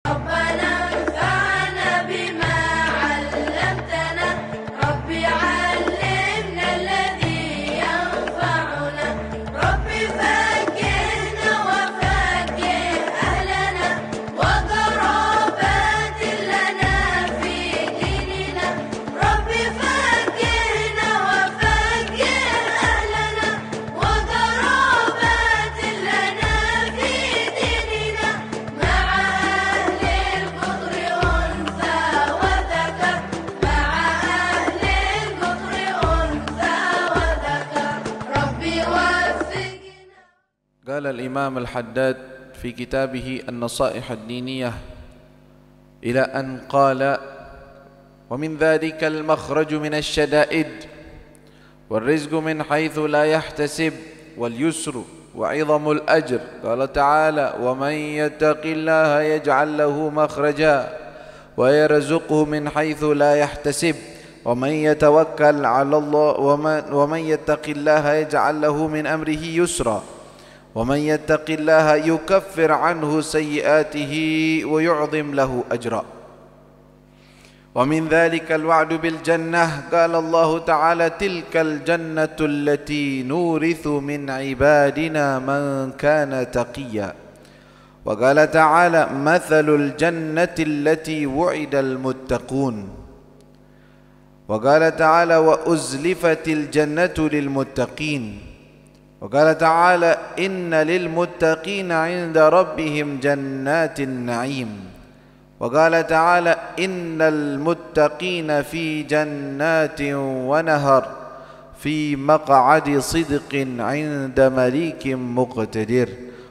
ربنا انفعنا بما علمتنا رب علمنا الذي ينفعنا رب فكهنا وفكه أهلنا وقرابات لنا في ديننا رب فكهنا وفكه أهلنا وقرابات لنا في ديننا مع أهل القطر أنثى وذكر مع أهل القطر أنثى وذكر ربي وفقنا. قال الإمام الحداد في كتابه النصائح الدينية إلى أن قال: ومن ذلك المخرج من الشدائد والرزق من حيث لا يحتسب واليسر وعظم الأجر. قال تعالى: ومن يتق الله يجعل له مخرجا ويرزقه من حيث لا يحتسب ومن يتوكل على الله ومن يتق الله يجعل له من أمره يسرا ومن يتق الله يكفر عنه سيئاته ويعظم له أجرا. ومن ذلك الوعد بالجنة. قال الله تعالى: تلك الجنة التي نورث من عبادنا من كان تقيا. وقال تعالى: مثل الجنة التي وعد المتقون. وقال تعالى: وأزلفت الجنة للمتقين. وقال تعالى: إن للمتقين عند ربهم جنات النعيم. وقال تعالى: إن المتقين في جنات ونهر في مقعد صدق عند مليك مقتدر.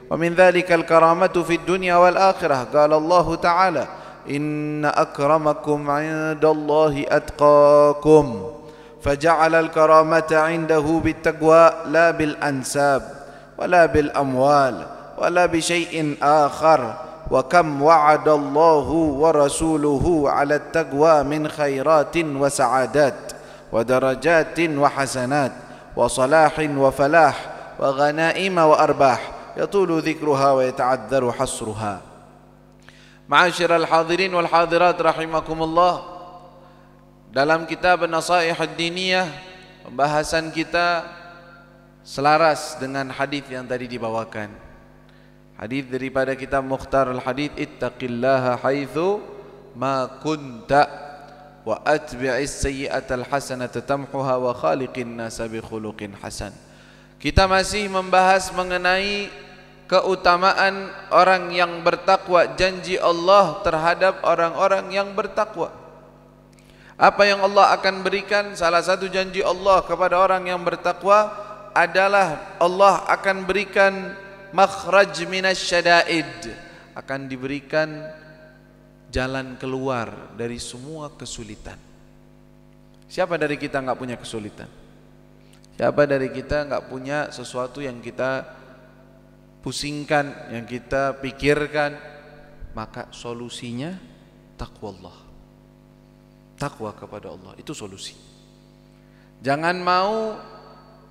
ومن ذلك الكرامة في الدنيا والآخرة. قال الله تعالى: إن أكرمكم عند الله أتقاكم. فجعل الكرامة عنده بالتقوى لا بالأنساب ولا بالأموال ولا بشيء آخر. وكم وعد الله ورسوله على التقوى من خيرات وسعادات ودرجات وحسنات وصلاح وفلاح وغنائم وأرباح يطول ذكرها ويتعذر حصرها. معاشر الحاضرين والحاضرات rahimakumullah, dalam kitab An-Nasaih Ad-Diniyah pembahasan kita selaras dengan hadis yang tadi dibawakan. Hadis daripada kitab Mukhtar al-Hadits, ittaqillaha haitsu ma kunta wa atbi'is sayyi'atal hasanata tamhuha wa khaliqin nasa bi khuluqin hasan. Kita masih membahas mengenai keutamaan orang yang bertakwa, janji Allah terhadap orang-orang yang bertakwa. Apa yang Allah akan berikan? Salah satu janji Allah kepada orang yang bertakwa adalah Allah akan berikan makhraj minasyada'id, akan diberikan jalan keluar dari semua kesulitan. Siapa dari kita enggak punya kesulitan? Siapa dari kita enggak punya sesuatu yang kita pusingkan, yang kita pikirkan? Maka solusinya takwa Allah. Takwa kepada Allah itu solusi. Jangan mau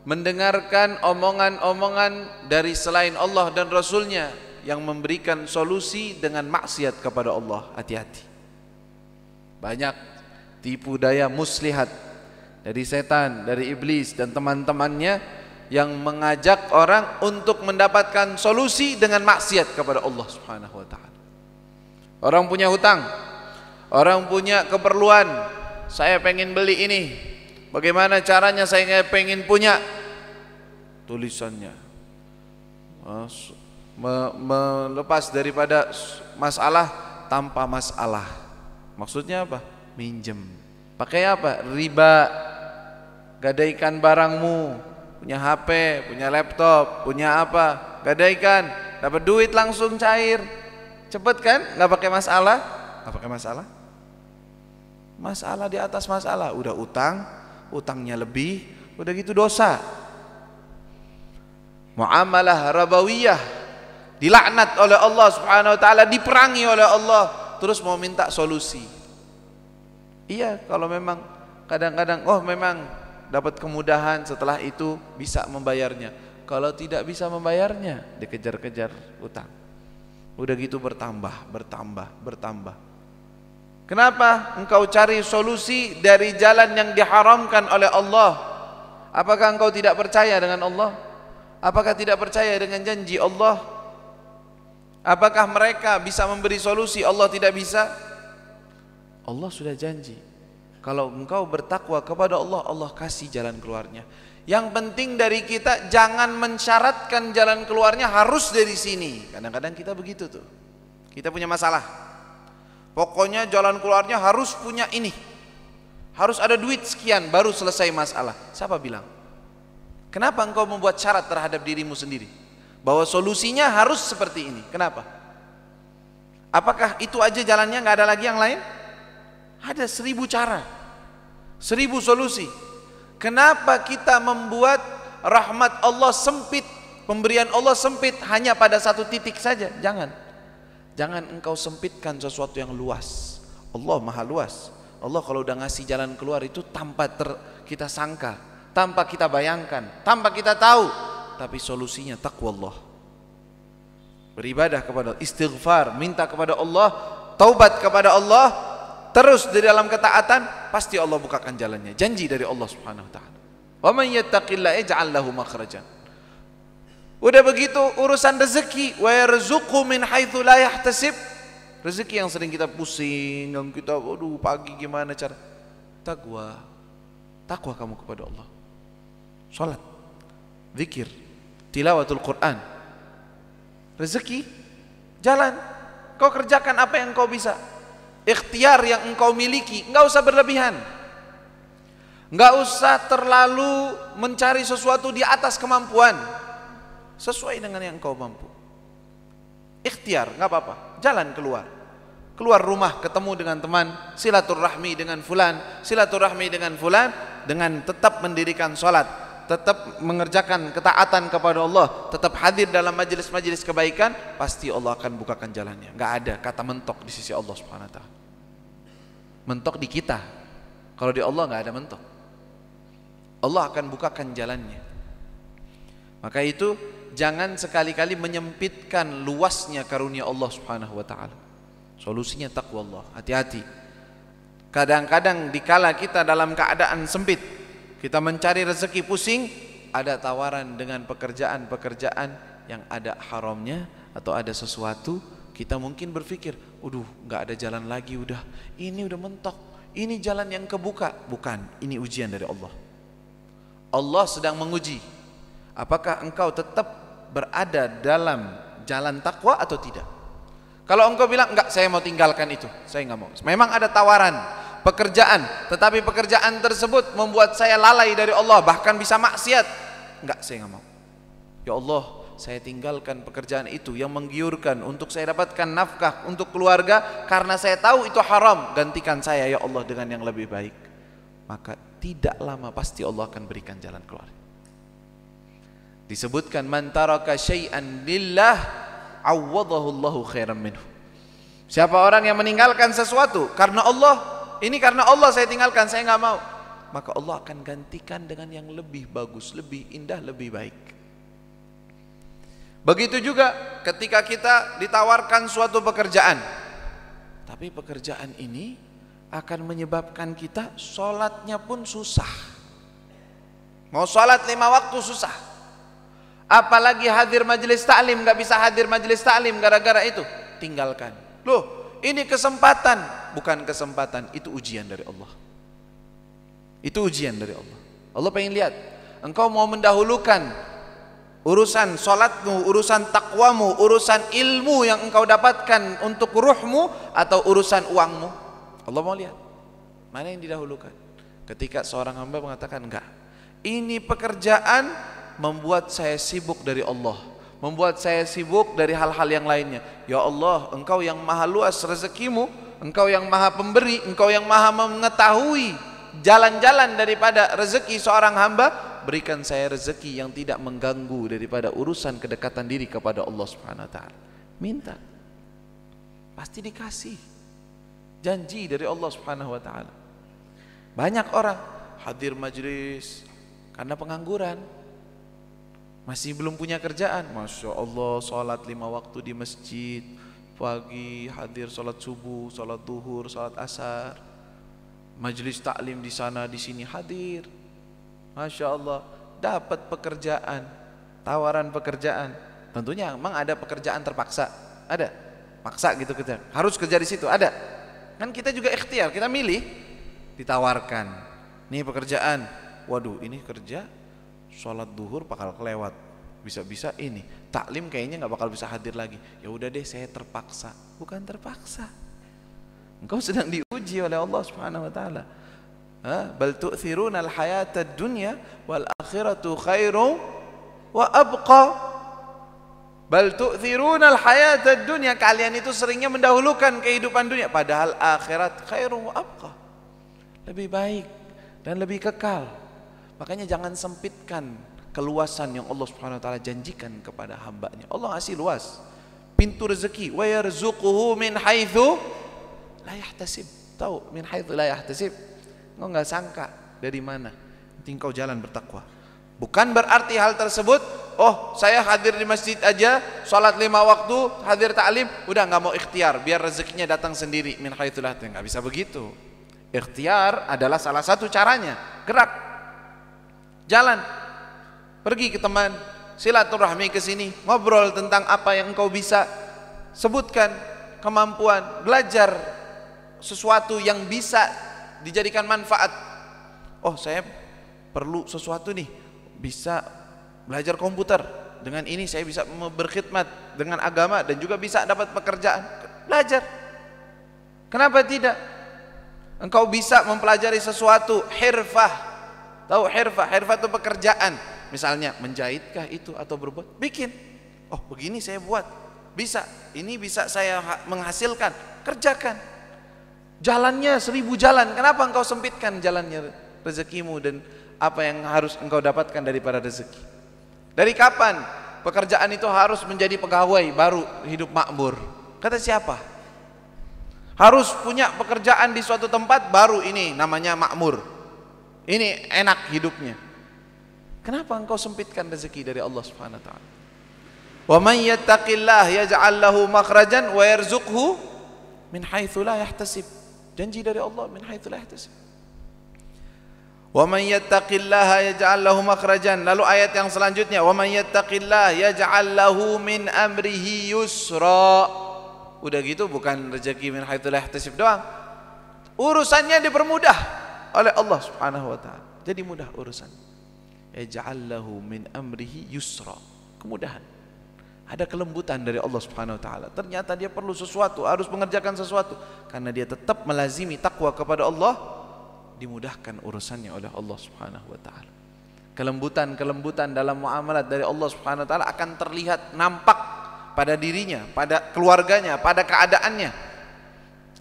mendengarkan omongan-omongan dari selain Allah dan Rasulnya yang memberikan solusi dengan maksiat kepada Allah. Hati-hati. Banyak tipu daya muslihat dari setan, dari iblis dan teman-temannya yang mengajak orang untuk mendapatkan solusi dengan maksiat kepada Allah Subhanahu wa taala. Orang punya hutang, orang punya keperluan, saya pengen beli ini, bagaimana caranya saya pengen punya? Tulisannya melepas daripada masalah tanpa masalah. Maksudnya apa? Minjem. Pakai apa? Riba. Gadaikan barangmu, punya HP, punya laptop, punya apa? Gadaikan, dapat duit langsung cair. Cepet kan? Nggak pakai masalah? Nggak pakai masalah? Masalah di atas masalah. Udah utang, utangnya lebih, udah gitu dosa. Muamalah rabawiyah, dilaknat oleh Allah Subhanahu wa taala, diperangi oleh Allah, terus mau minta solusi. Iya, kalau memang kadang-kadang memang dapat kemudahan, setelah itu bisa membayarnya. Kalau tidak bisa membayarnya, dikejar-kejar utang. Udah gitu bertambah. Kenapa engkau cari solusi dari jalan yang diharamkan oleh Allah? Apakah engkau tidak percaya dengan Allah? Apakah tidak percaya dengan janji Allah? Apakah mereka bisa memberi solusi, Allah tidak bisa? Allah sudah janji, kalau engkau bertakwa kepada Allah, Allah kasih jalan keluarnya. Yang penting dari kita jangan mensyaratkan jalan keluarnya harus dari sini. Kadang-kadang kita begitu tuh. Kita punya masalah. Pokoknya jalan keluarnya harus punya ini. Harus ada duit sekian baru selesai masalah. Siapa bilang? Kenapa engkau membuat syarat terhadap dirimu sendiri? Bahwa solusinya harus seperti ini. Kenapa? Apakah itu aja jalannya, nggak ada lagi yang lain? Ada 1000 cara, 1000 solusi. Kenapa kita membuat rahmat Allah sempit, pemberian Allah sempit hanya pada satu titik saja? Jangan engkau sempitkan sesuatu yang luas. Allah maha luas. Allah kalau udah ngasih jalan keluar itu tanpa kita sangka, tanpa kita bayangkan, tanpa kita tahu. Tapi solusinya takwa Allah. Beribadah kepada Allah, istighfar, minta kepada Allah, taubat kepada Allah, terus di dalam ketaatan, pasti Allah bukakan jalannya. Janji dari Allah Subhanahu wa taala. Wa man yattaqillaha yaj'al lahu makhrajan. Udah begitu urusan rezeki, wa yarzuqhu min haitsu la yahtasib. Rezeki yang sering kita pusing, yang kita aduh pagi gimana cara? Takwa kamu kepada Allah. Salat, zikir, tilawatul Quran. Rezeki jalan. Kau kerjakan apa yang kau bisa. Ikhtiar yang engkau miliki, enggak usah berlebihan. Enggak usah terlalu mencari sesuatu di atas kemampuan. Sesuai dengan yang engkau mampu. Ikhtiar, enggak apa-apa. Jalan keluar. Keluar rumah, ketemu dengan teman, silaturahmi dengan fulan, silaturahmi dengan fulan, dengan tetap mendirikan salat, tetap mengerjakan ketaatan kepada Allah, tetap hadir dalam majelis-majelis kebaikan, pasti Allah akan bukakan jalannya. Enggak ada kata mentok di sisi Allah Subhanahu wa taala. Mentok di kita. Kalau di Allah enggak ada mentok. Allah akan bukakan jalannya. Maka itu jangan sekali-kali menyempitkan luasnya karunia Allah Subhanahu wa taala. Solusinya takwa Allah. Hati-hati. Kadang-kadang dikala kita dalam keadaan sempit, kita mencari rezeki pusing, ada tawaran dengan pekerjaan-pekerjaan yang ada haramnya atau ada sesuatu, kita mungkin berpikir, "Waduh, nggak ada jalan lagi udah. Ini udah mentok. Ini jalan yang kebuka." Bukan, ini ujian dari Allah. Allah sedang menguji. Apakah engkau tetap berada dalam jalan takwa atau tidak? Kalau engkau bilang, "Enggak, saya mau tinggalkan itu. Saya nggak mau." Memang ada tawaran pekerjaan, tetapi pekerjaan tersebut membuat saya lalai dari Allah, bahkan bisa maksiat. Enggak, saya nggak mau. Ya Allah, saya tinggalkan pekerjaan itu yang menggiurkan untuk saya dapatkan nafkah untuk keluarga, karena saya tahu itu haram. Gantikan saya ya Allah dengan yang lebih baik. Maka tidak lama pasti Allah akan berikan jalan keluar. Disebutkan, man taraka syai'an lillah awwadahu Allahu khairan minhu. Siapa orang yang meninggalkan sesuatu karena Allah, ini karena Allah saya tinggalkan, saya nggak mau, maka Allah akan gantikan dengan yang lebih bagus, lebih indah, lebih baik. Begitu juga ketika kita ditawarkan suatu pekerjaan, tapi pekerjaan ini akan menyebabkan kita sholatnya pun susah. Mau sholat 5 waktu susah, apalagi hadir majelis taklim, nggak bisa hadir majelis taklim gara-gara itu, tinggalkan. Loh, ini kesempatan. Bukan kesempatan, itu ujian dari Allah. Itu ujian dari Allah. Allah pengen lihat engkau mau mendahulukan urusan sholatmu, urusan takwamu, urusan ilmu yang engkau dapatkan untuk ruhmu, atau urusan uangmu. Allah mau lihat mana yang didahulukan. Ketika seorang hamba mengatakan, enggak, ini pekerjaan membuat saya sibuk dari Allah, membuat saya sibuk dari hal-hal yang lainnya. Ya Allah, engkau yang maha luas rezekimu, engkau yang maha pemberi, engkau yang maha mengetahui jalan-jalan daripada rezeki seorang hamba, berikan saya rezeki yang tidak mengganggu daripada urusan kedekatan diri kepada Allah Subhanahu wa taala. Minta, pasti dikasih. Janji dari Allah Subhanahu wa taala. Banyak orang hadir majelis karena pengangguran, masih belum punya kerjaan. Masya Allah, sholat 5 waktu di masjid, pagi hadir sholat subuh, sholat duhur, sholat asar, majelis taklim di sana di sini hadir. Masya Allah, dapat pekerjaan, tawaran pekerjaan. Tentunya memang ada pekerjaan terpaksa, ada paksa gitu kita harus kerja di situ, ada. Kan kita juga ikhtiar, kita milih, ditawarkan. Nih pekerjaan, waduh ini kerja sholat duhur bakal kelewat, bisa-bisa ini taklim kayaknya nggak bakal bisa hadir lagi. Ya udah deh, saya terpaksa. Bukan terpaksa, engkau sedang diuji oleh Allah Subhanahu Wa Taala. Bal tu'thiruna al-hayatad dunya wal akhiratu khairu wa abqa. Bal tu'thiruna al-hayatad dunya, kalian itu seringnya mendahulukan kehidupan dunia, padahal akhirat khairu wa abqa, lebih baik dan lebih kekal. Makanya jangan sempitkan keluasan yang Allah Subhanahu wa taala janjikan kepada hambanya. Allah ngasih luas pintu rezeki, wa yarzuquhu min haitsu la yahtasib. Tahu min haitsu la yahtasib, engkau enggak sangka dari mana. Nanti engkau jalan bertakwa. Bukan berarti hal tersebut, oh saya hadir di masjid aja, sholat 5 waktu, hadir taklim, udah nggak mau ikhtiar, biar rezekinya datang sendiri. Min haitsu la yahtasib, nggak bisa begitu. Ikhtiar adalah salah satu caranya. Gerak, jalan, pergi ke teman, silaturahmi ke sini, ngobrol tentang apa yang engkau bisa, sebutkan kemampuan, belajar sesuatu yang bisa dijadikan manfaat. Oh saya perlu sesuatu nih, bisa belajar komputer, dengan ini saya bisa berkhidmat dengan agama dan juga bisa dapat pekerjaan. Belajar, kenapa tidak? Engkau bisa mempelajari sesuatu, hirfah. Tahu hirfah? Hirfah itu pekerjaan. Misalnya menjahitkah itu atau berbuat? Bikin. Oh begini saya buat, bisa. Ini bisa saya menghasilkan, kerjakan. Jalannya 1000 jalan, kenapa engkau sempitkan jalannya rezekimu dan apa yang harus engkau dapatkan daripada rezeki? Dari kapan pekerjaan itu harus menjadi pegawai baru hidup makmur? Kata siapa? Harus punya pekerjaan di suatu tempat baru ini namanya makmur, ini enak hidupnya. Kenapa engkau sempitkan rezeki dari Allah Subhanahu wa taala? Wa may yattaqillah yaj'al lahu makhrajan wa yarzuqhu min haitsu la yahtasib. Janji dari Allah, min haitsu la yahtasib. Wa may yattaqillaha yaj'al lahu makhrajan. Lalu ayat yang selanjutnya, wa may yattaqillah yaj'al lahu min amrihi yusra. Udah gitu bukan rezeki min haitsu la yahtasib doang, urusannya dipermudah oleh Allah Subhanahu wa taala. Jadi mudah urusan. Yaj'al lahu min amrihi yusra, kemudahan. Ada kelembutan dari Allah Subhanahu wa taala. Ternyata dia perlu sesuatu, harus mengerjakan sesuatu, karena dia tetap melazimi takwa kepada Allah, dimudahkan urusannya oleh Allah Subhanahu wa taala. Kelembutan dalam muamalat dari Allah Subhanahu wa taala akan terlihat, nampak pada dirinya, pada keluarganya, pada keadaannya,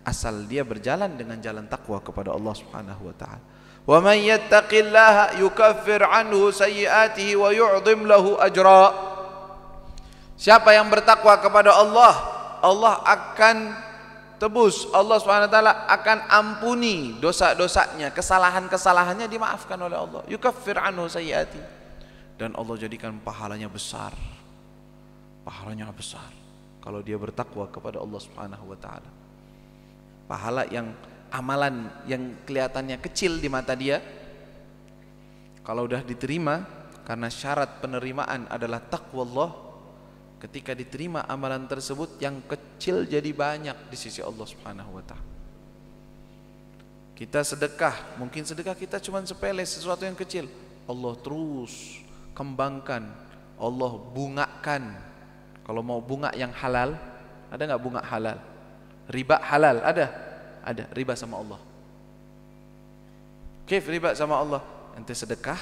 asal dia berjalan dengan jalan takwa kepada Allah Subhanahu wa taala. Wa may yattaqillaha yukaffir anhu sayyi'atihi wa yu'dhim lahu ajra. Siapa yang bertakwa kepada Allah, Allah akan tebus, Allah Subhanahu wa taala akan ampuni dosa-dosanya, kesalahan-kesalahannya dimaafkan oleh Allah. Yukaffir anhu sayyi'atihi, dan Allah jadikan pahalanya besar. Pahalanya besar kalau dia bertakwa kepada Allah Subhanahu wa taala. Pahala yang amalan yang kelihatannya kecil di mata dia, kalau udah diterima, karena syarat penerimaan adalah takwa Allah, ketika diterima amalan tersebut yang kecil jadi banyak di sisi Allah Subhanahu wa taala. Kita sedekah, mungkin sedekah kita cuma sepele, sesuatu yang kecil, Allah terus kembangkan, Allah bungakan. Kalau mau bunga yang halal, ada nggak bunga halal? Riba halal ada? Ada. Riba sama Allah. Kif riba sama Allah? Nanti sedekah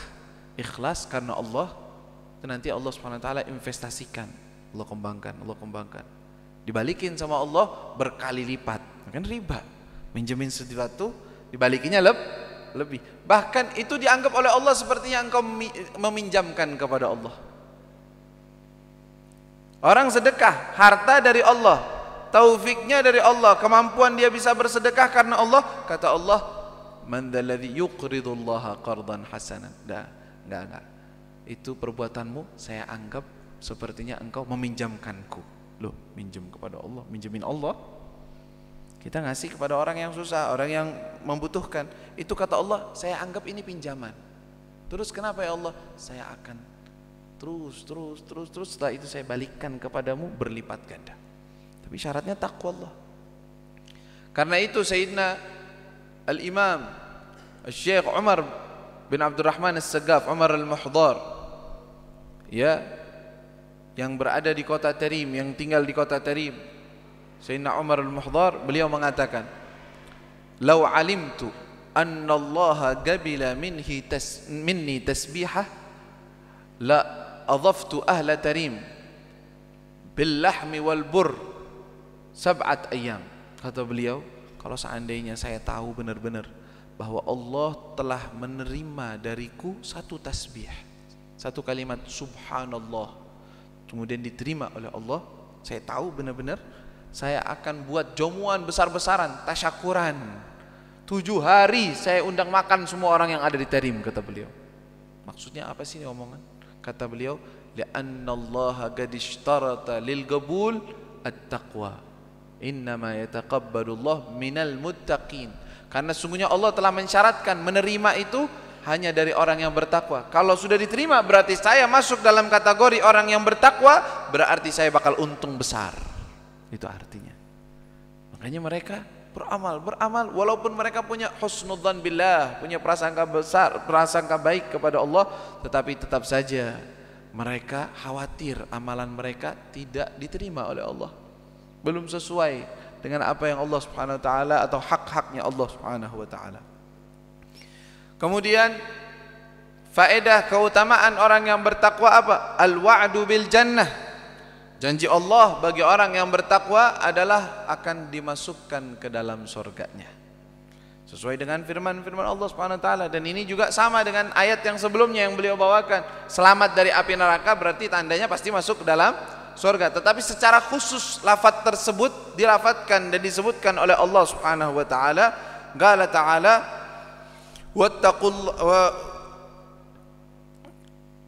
ikhlas karena Allah, itu nanti Allah Subhanahu wa taala investasikan, Allah kembangkan, dibalikin sama Allah berkali lipat. Kan riba, minjemin sesuatu dibalikinya lebih. Bahkan itu dianggap oleh Allah sepertinya engkau meminjamkan kepada Allah. Orang sedekah, harta dari Allah, taufiknya dari Allah, kemampuan dia bisa bersedekah karena Allah. Kata Allah, man dzalladzi yuqridullaha qardan hasanan. Enggak. Itu perbuatanmu saya anggap sepertinya engkau meminjamkanku. Loh, minjem kepada Allah, minjemin Allah. Kita ngasih kepada orang yang susah, orang yang membutuhkan. Itu kata Allah, saya anggap ini pinjaman. Terus kenapa ya Allah? Saya akan terus setelah itu saya balikkan kepadamu berlipat ganda. Tapi syaratnya takwa Allah. Karena itu Sayyidina Al-Imam Syekh Umar bin Abdurrahman As-Sagaf, Umar Al-Muhdar, ya, yang berada di kota Tarim, yang tinggal di kota Tarim, Sayyidina Umar Al-Muhdar, beliau mengatakan, "Lau alimtu anna Allah qabila minni tasbihah la adhaftu ahla Tarim bil lahmi wal bur sab'at ayyam." Kata beliau, kalau seandainya saya tahu benar-benar bahwa Allah telah menerima dariku satu tasbih, satu kalimat subhanallah, kemudian diterima oleh Allah, saya tahu benar-benar, saya akan buat jamuan besar-besaran, tasyakuran. 7 hari saya undang makan semua orang yang ada di Tarim, kata beliau. Maksudnya apa sih ini omongan? Kata beliau, li'annallaha qad ishtarata lil qabul at-taqwa. Innama yataqabbalullah minal muttaqin. Karena sungguhnya Allah telah mensyaratkan menerima itu hanya dari orang yang bertakwa. Kalau sudah diterima berarti saya masuk dalam kategori orang yang bertakwa, berarti saya bakal untung besar. Itu artinya. Makanya mereka beramal walaupun mereka punya husnudzan billah, punya prasangka besar, prasangka baik kepada Allah, tetapi tetap saja mereka khawatir amalan mereka tidak diterima oleh Allah, belum sesuai dengan apa yang Allah Subhanahu wa taala atau hak-haknya Allah Subhanahu wa taala. Kemudian faedah keutamaan orang yang bertakwa apa? Al-wa'du bil jannah. Janji Allah bagi orang yang bertakwa adalah akan dimasukkan ke dalam surganya. Sesuai dengan firman-firman Allah Subhanahu wa taala, dan ini juga sama dengan ayat yang sebelumnya yang beliau bawakan. Selamat dari api neraka berarti tandanya pasti masuk ke dalam surga. Tetapi secara khusus lafaz tersebut dilafadzkan dan disebutkan oleh Allah Subhanahu wa taala. Qala ta'ala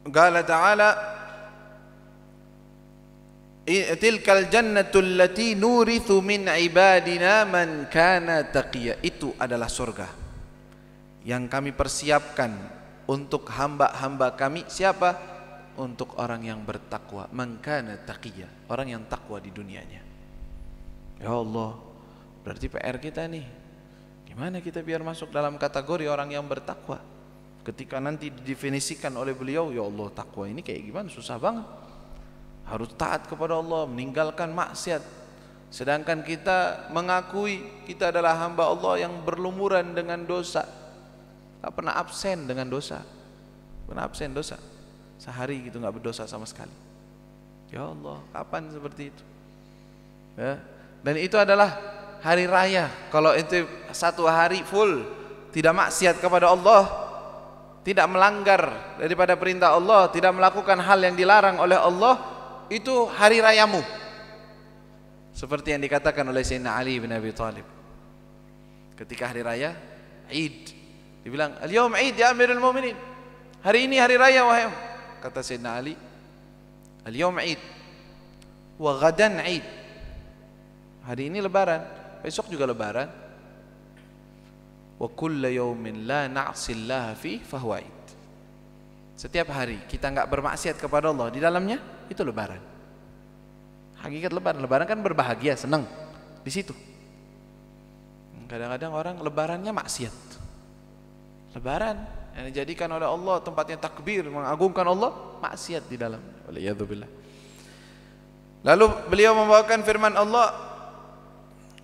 qala ta'ala tilkal jannatul lati nurithu min ibadina man kana taqiya. Itu adalah surga yang kami persiapkan untuk hamba-hamba kami. Siapa? Untuk orang yang bertakwa. Man kana taqiya, orang yang takwa di dunianya. Ya Allah, berarti PR kita nih, gimana kita biar masuk dalam kategori orang yang bertakwa? Ketika nanti didefinisikan oleh beliau, ya Allah, takwa ini kayak gimana? Susah banget. Harus taat kepada Allah, meninggalkan maksiat. Sedangkan kita mengakui kita adalah hamba Allah yang berlumuran dengan dosa, tak pernah absen dengan dosa, pernah absen dosa, sehari gitu nggak berdosa sama sekali. Ya Allah, kapan seperti itu? Ya. Dan itu adalah hari raya. Kalau itu satu hari full tidak maksiat kepada Allah, tidak melanggar daripada perintah Allah, tidak melakukan hal yang dilarang oleh Allah, itu hari rayamu. Seperti yang dikatakan oleh Sayyidina Ali bin Abi Thalib ketika hari raya Id, dibilang, "Al-yawm Id ya Amirul Mu'minin." Hari ini hari raya wahai. Kata Sayyidina Ali, "Al-yawm Id wa ghadan Id." Hari ini lebaran, besok juga lebaran. "Wa kullu yawmin la na'sillaha fi fahuwa Id." Setiap hari kita enggak bermaksiat kepada Allah di dalamnya, itu lebaran. Hakikat lebaran kan berbahagia, senang di situ. Kadang-kadang orang lebarannya maksiat. Lebaran yang dijadikan oleh Allah tempatnya takbir, mengagungkan Allah, maksiat di dalam. Waliyadzubillah. Lalu beliau membawakan firman Allah,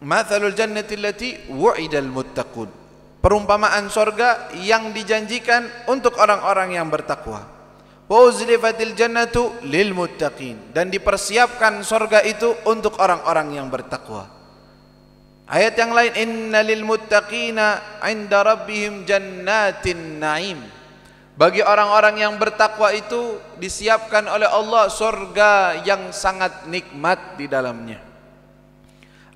"Matsalul jannati allati wu'idal muttaqun." Perumpamaan sorga yang dijanjikan untuk orang-orang yang bertakwa. Wa uzlifatil jannatu lil muttaqin, dan dipersiapkan sorga itu untuk orang-orang yang bertakwa. Ayat yang lain, inna lil muttaqina 'inda rabbihim jannatin na'im. Bagi orang-orang yang bertakwa itu disiapkan oleh Allah sorga yang sangat nikmat di dalamnya.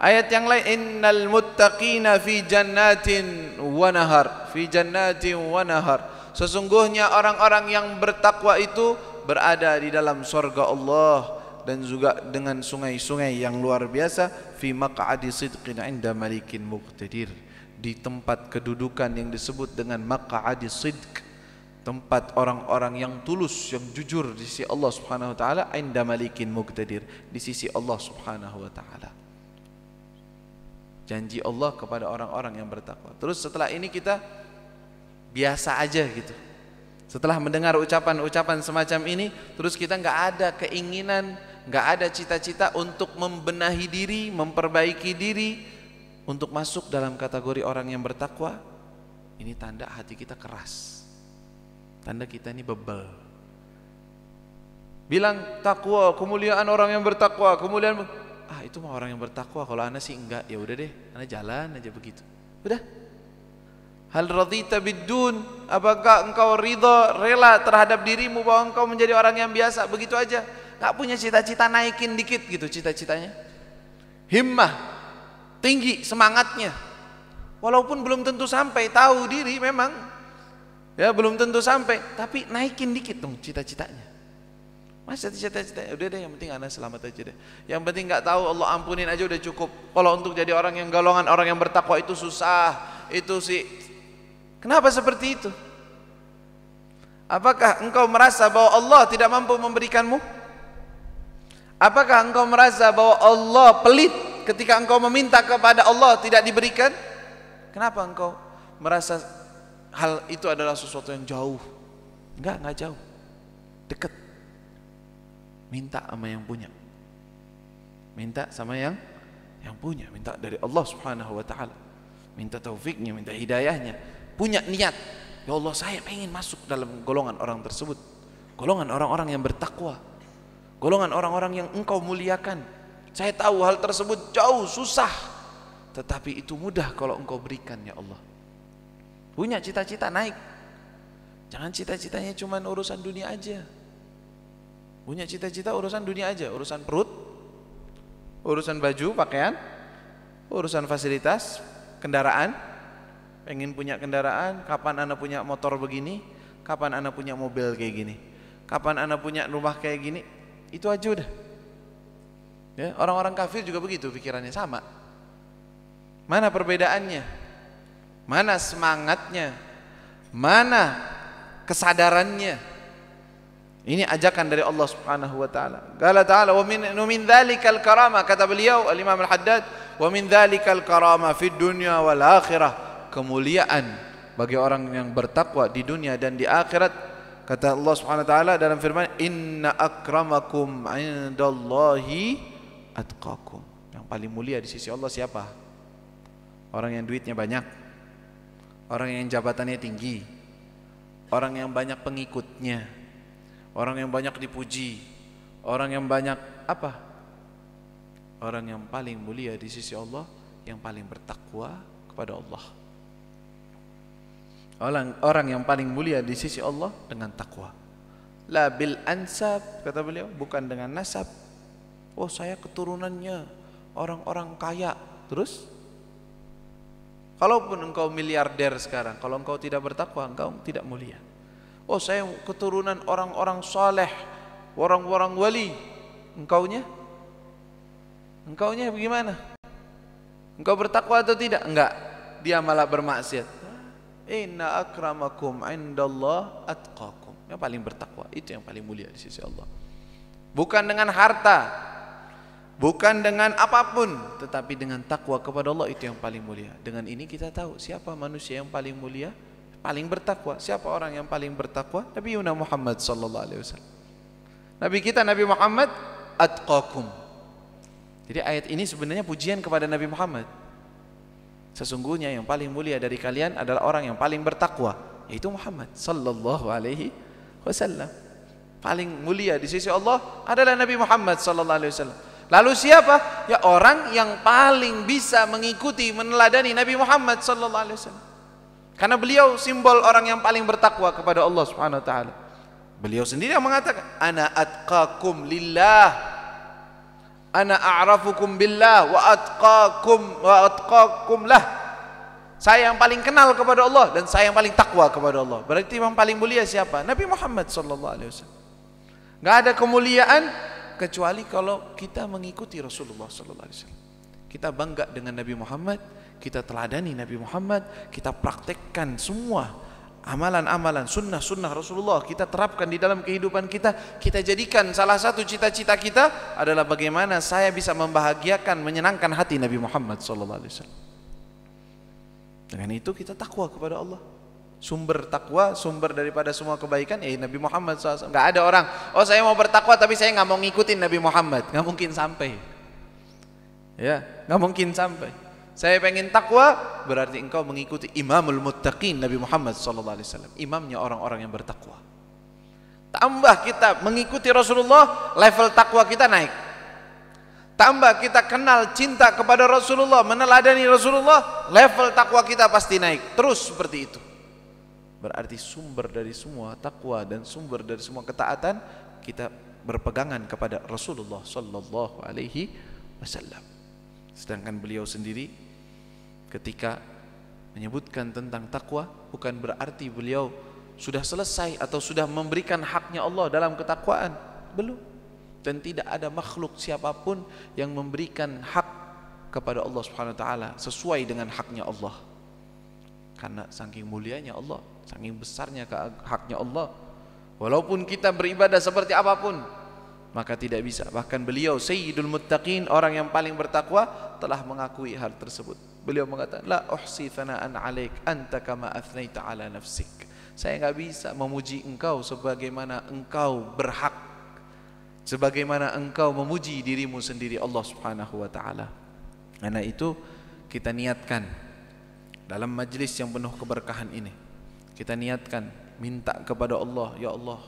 Ayat yang lain, innal muttaqina fi jannatin wa nahar, fi jannatin wa nahar. Sesungguhnya orang-orang yang bertakwa itu berada di dalam surga Allah dan juga dengan sungai-sungai yang luar biasa, fi maq'adi sidqin 'inda malikin muqtadir, di tempat kedudukan yang disebut dengan maq'adi sidq, tempat orang-orang yang tulus, yang jujur di sisi Allah Subhanahu wa taala, 'inda malikin muqtadir, di sisi Allah Subhanahu wa taala. Janji Allah kepada orang-orang yang bertakwa. Terus setelah ini kita biasa aja gitu. Setelah mendengar ucapan-ucapan semacam ini, terus kita nggak ada keinginan, nggak ada cita-cita untuk membenahi diri, memperbaiki diri, untuk masuk dalam kategori orang yang bertakwa. Ini tanda hati kita keras, tanda kita ini bebel. Bilang takwa, kemuliaan orang yang bertakwa, kemuliaan, itu mah orang yang bertakwa. Kalau ana sih enggak, ya udah deh, ana jalan aja begitu. Udah. Hal radita bidun, apakah engkau ridha, rela terhadap dirimu bahwa engkau menjadi orang yang biasa begitu aja, nggak punya cita-cita, naikin dikit gitu cita-citanya, himmah tinggi semangatnya, walaupun belum tentu sampai, tahu diri memang ya belum tentu sampai, tapi naikin dikit dong cita-citanya. Masa cita-cita udah deh, yang penting anak selamat aja deh, yang penting nggak tahu Allah ampunin aja udah cukup. Kalau untuk jadi orang yang golongan orang yang bertakwa itu susah, itu sih. Kenapa seperti itu? Apakah engkau merasa bahwa Allah tidak mampu memberikanmu? Apakah engkau merasa bahwa Allah pelit ketika engkau meminta kepada Allah tidak diberikan? Kenapa engkau merasa hal itu adalah sesuatu yang jauh? Enggak jauh, dekat. Minta sama yang punya, minta sama yang punya, minta dari Allah Subhanahu wa taala, minta taufiknya, minta hidayahnya. Punya niat, ya Allah saya pengen masuk dalam golongan orang tersebut, golongan orang-orang yang bertakwa, golongan orang-orang yang engkau muliakan. Saya tahu hal tersebut jauh, susah, tetapi itu mudah kalau engkau berikan ya Allah. Punya cita-cita naik, jangan cita-citanya cuma urusan dunia aja. Punya cita-cita urusan dunia aja, urusan perut, urusan baju, pakaian, urusan fasilitas, kendaraan. Pengen punya kendaraan, kapan anak punya motor begini, kapan anak punya mobil kayak gini, kapan anak punya rumah kayak gini, itu aja udah. Ya, orang-orang kafir juga begitu pikirannya, sama. Mana perbedaannya? Mana semangatnya? Mana kesadarannya? Ini ajakan dari Allah Subhanahu wa taala. Qala ta'ala wa min dzalikal karamah, kata beliau Al-Imam Al-Haddad, wa min dzalikal karamah fid dunya wal akhirah. Kemuliaan bagi orang yang bertakwa di dunia dan di akhirat. Kata Allah Subhanahu wa taala dalam firman, inna akramakum 'indallahi atqakum. Yang paling mulia di sisi Allah siapa? Orang yang duitnya banyak, orang yang jabatannya tinggi, orang yang banyak pengikutnya, orang yang banyak dipuji, orang yang banyak apa? Orang yang paling mulia di sisi Allah yang paling bertakwa kepada Allah. Orang yang paling mulia di sisi Allah dengan takwa. La bil ansab, kata beliau, bukan dengan nasab. Oh saya keturunannya orang-orang kaya. Terus? Kalaupun engkau miliarder sekarang, kalau engkau tidak bertakwa, engkau tidak mulia. Oh saya keturunan orang-orang saleh, orang-orang wali. Engkaunya bagaimana? Engkau bertakwa atau tidak? Enggak, dia malah bermaksiat. Inna akramakum 'indallah atqakum. Yang paling bertakwa, itu yang paling mulia di sisi Allah. Bukan dengan harta, bukan dengan apapun, tetapi dengan takwa kepada Allah, itu yang paling mulia. Dengan ini kita tahu siapa manusia yang paling mulia, paling bertakwa. Siapa orang yang paling bertakwa? Nabi Muhammad sallallahu alaihi wasallam. Nabi kita Nabi Muhammad atqakum. Jadi ayat ini sebenarnya pujian kepada Nabi Muhammad. Sesungguhnya yang paling mulia dari kalian adalah orang yang paling bertakwa, yaitu Muhammad sallallahu alaihi wasallam. Paling mulia di sisi Allah adalah Nabi Muhammad sallallahu alaihi wasallam. Lalu siapa? Ya orang yang paling bisa mengikuti, meneladani Nabi Muhammad sallallahu alaihi wasallam. Karena beliau simbol orang yang paling bertakwa kepada Allah Subhanahu wa taala. Beliau sendiri yang mengatakan, ana atqakum lillah, ana a'rafukum billah wa atqakum lah. Saya yang paling kenal kepada Allah dan saya yang paling takwa kepada Allah. Berarti yang paling mulia siapa? Nabi Muhammad sallallahu alaihi wasallam. Enggak ada kemuliaan kecuali kalau kita mengikuti Rasulullah sallallahu alaihi wasallam. Kita bangga dengan Nabi Muhammad, kita teladani Nabi Muhammad, kita praktekkan semua amalan-amalan sunnah-sunnah Rasulullah, kita terapkan di dalam kehidupan kita. Kita jadikan salah satu cita-cita kita adalah bagaimana saya bisa membahagiakan, menyenangkan hati Nabi Muhammad sallallahu alaihi wasallam. Dengan itu kita takwa kepada Allah. Sumber takwa, sumber daripada semua kebaikan Nabi Muhammad SAW. Nggak ada orang, oh saya mau bertakwa tapi saya nggak mau ngikutin Nabi Muhammad. Nggak mungkin sampai. Ya, nggak mungkin sampai. Saya pengen takwa, berarti engkau mengikuti imamul muttaqin Nabi Muhammad SAW. Imamnya orang-orang yang bertakwa. Tambah kita mengikuti Rasulullah, level takwa kita naik. Tambah kita kenal cinta kepada Rasulullah, meneladani Rasulullah, level takwa kita pasti naik. Terus seperti itu. Berarti sumber dari semua takwa dan sumber dari semua ketaatan kita berpegangan kepada Rasulullah sallallahu alaihi wasallam. Sedangkan beliau sendiri ketika menyebutkan tentang takwa bukan berarti beliau sudah selesai atau sudah memberikan haknya Allah dalam ketakwaan. Belum. Dan tidak ada makhluk siapapun yang memberikan hak kepada Allah Subhanahu wa taala sesuai dengan haknya Allah. Karena saking mulianya Allah, saking besarnya haknya Allah, walaupun kita beribadah seperti apapun maka tidak bisa. Bahkan beliau Sayyidul Muttaqin, orang yang paling bertakwa, telah mengakui hal tersebut. Beliau mengatakan, la uhsi thana'an 'alaik anta kama athnaita 'ala nafsik. Saya enggak bisa memuji engkau sebagaimana engkau berhak, sebagaimana engkau memuji dirimu sendiri Allah Subhanahu wa taala. Karena itu kita niatkan dalam majlis yang penuh keberkahan ini, kita niatkan minta kepada Allah, ya Allah,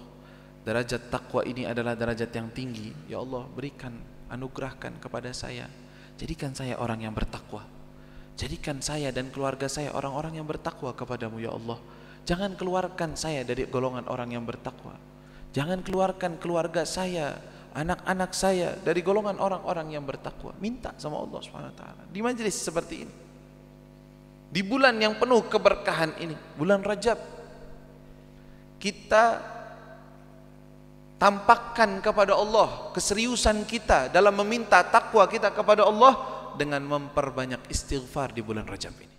derajat takwa ini adalah derajat yang tinggi. Ya Allah, berikan, anugerahkan kepada saya. Jadikan saya orang yang bertakwa. Jadikan saya dan keluarga saya orang-orang yang bertakwa kepadamu ya Allah. Jangan keluarkan saya dari golongan orang yang bertakwa. Jangan keluarkan keluarga saya, anak-anak saya dari golongan orang-orang yang bertakwa. Minta sama Allah Subhanahu wa taala di majlis seperti ini. Di bulan yang penuh keberkahan ini, bulan Rajab, kita tampakkan kepada Allah keseriusan kita dalam meminta takwa kita kepada Allah dengan memperbanyak istighfar di bulan Rajab ini.